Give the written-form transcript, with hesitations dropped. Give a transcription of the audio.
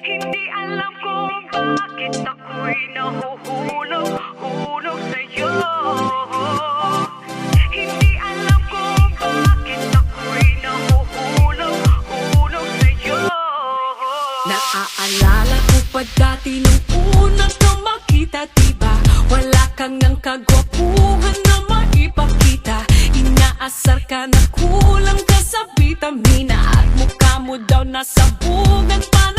Hindi alam kung bakit ako'y nahuhulog sa'yo. Hindi alam kung bakit ako'y nahuhulog sa'yo. Naaalala ko pa dati nung unang ka makita, diba? Wala kang ng kagwapuhan na maipakita. Inaasar ka na kulang ka sa vitamina, at mukha mo daw nasa bugan pa